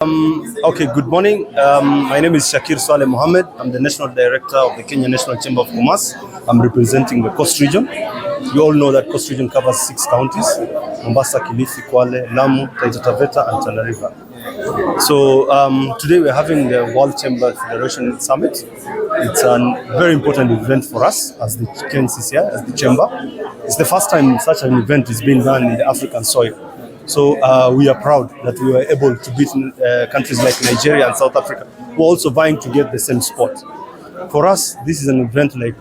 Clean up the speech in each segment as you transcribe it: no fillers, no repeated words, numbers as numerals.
Okay, good morning. My name is Shakir Mohammed. I'm the National Director of the Kenya National Chamber of Commerce. I'm representing the Coast Region. You all know that Coast Region covers 6 counties: Mombasa, Kilifi, Kwale, Lamu, Taita Taveta, and Tana River. So today we're having the World Chamber Federation Summit. It's a very important event for us as the KNCCI, as the Chamber. It's the first time such an event is being done in the African soil. So we are proud that we were able to beat countries like Nigeria and South Africa, who are also vying to get the same spot. For us, this is an event like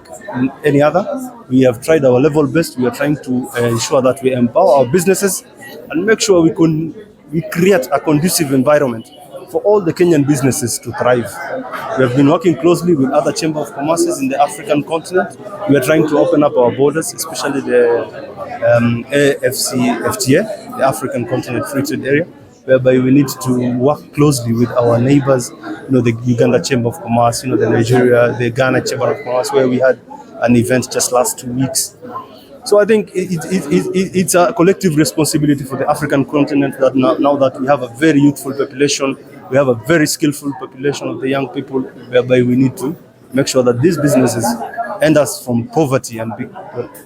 any other. We have tried our level best. We are trying to ensure that we empower our businesses and make sure we create a conducive environment for all the Kenyan businesses to thrive. We have been working closely with other Chamber of Commerces in the African continent. We are trying to open up our borders, especially the AFCFTA, the African Continent Free Trade Area, whereby we need to work closely with our neighbors, the Uganda Chamber of Commerce, the Nigeria, the Ghana Chamber of Commerce, where we had an event just last 2 weeks. So I think it's a collective responsibility for the African continent that now that we have a very youthful population, we have a very skillful population of the young people, whereby we need to make sure that these businesses end us from poverty and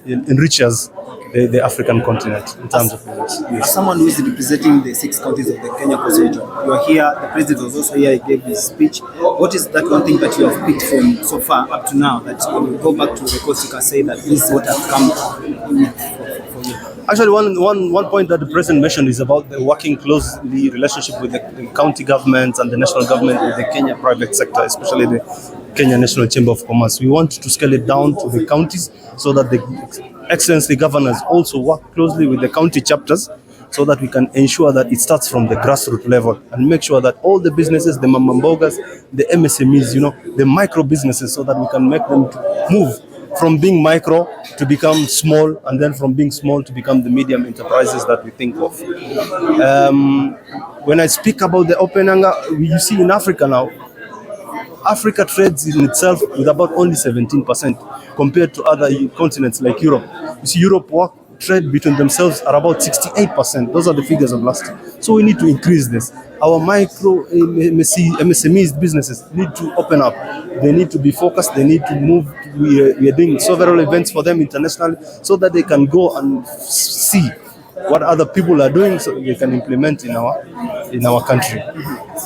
enrich us the African continent in terms of business. As someone who is representing the 6 counties of the Kenya Coast region, you are here, the president was also here, he gave his speech. What is that one thing that you have picked from so far up to now that when you go back to the coast, you can say that this is what has come for you? Actually, one point that the president mentioned is about the working closely relationship with the county governments and the national government with the Kenya private sector, especially the Kenya National Chamber of Commerce. We want to scale it down to the counties so that the Excellency governors also work closely with the county chapters so that we can ensure that it starts from the grassroots level and make sure that all the businesses, the mamambogas, the MSMEs, the micro businesses, so that we can make them to move from being micro to become small, and then from being small to become the medium enterprises that we think of. When I speak about the open hunger, you see in Africa now, Africa trades in itself with about only 17% compared to other continents like Europe. You see, Europe trade between themselves are about 68%. Those are the figures of last year. So we need to increase this. Our micro MSMEs businesses need to open up. They need to be focused. They need to move. We are doing several events for them internationally so that they can go and see what other people are doing so they can implement in our country.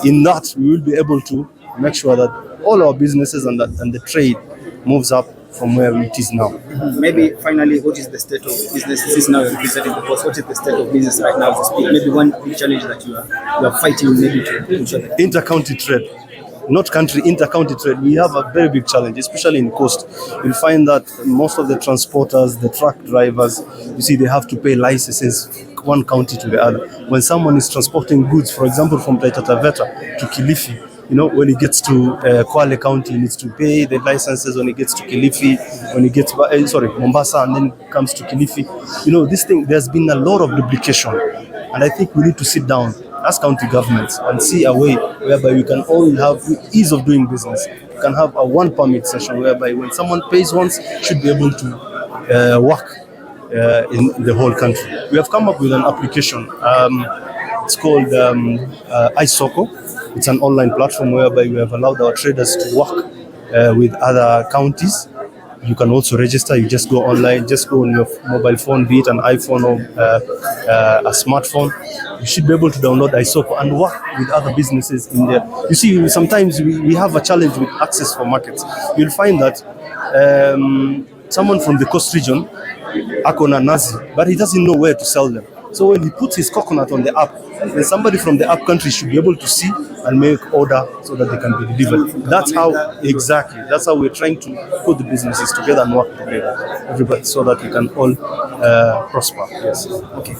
In that, we will be able to make sure that all our businesses and the trade moves up from where it is now. Maybe finally, what is the state of business? This is now representing the post. What is the state of business right now? Maybe one big challenge that you are fighting, maybe to ensure that inter-county trade, not country, inter-county trade. We have a very big challenge, especially in coast. You'll find that most of the transporters, the truck drivers, you see, they have to pay licenses one county to the other. When someone is transporting goods, for example, from Taita Taveta to Kilifi, when he gets to Kwale County, he needs to pay the licenses. When he gets to Kilifi, when he gets Mombasa, and then comes to Kilifi, this thing, there's been a lot of duplication, and I think we need to sit down as county governments and see a way whereby we can all have ease of doing business. We can have a one permit session whereby when someone pays once, should be able to work in the whole country. We have come up with an application. It's called iSoko. It's an online platform whereby we have allowed our traders to work with other counties. You can also register. You just go online, just go on your mobile phone, be it an iPhone or a smartphone. You should be able to download iSoko and work with other businesses in there. You see, sometimes we have a challenge with access for markets. You'll find that someone from the coast region, akona nazi, but he doesn't know where to sell them. So when he puts his coconut on the app, then somebody from the app country should be able to see and make order so that they can be delivered. That's how we're trying to put the businesses together and work together, everybody, so that we can all prosper. Yes. Okay.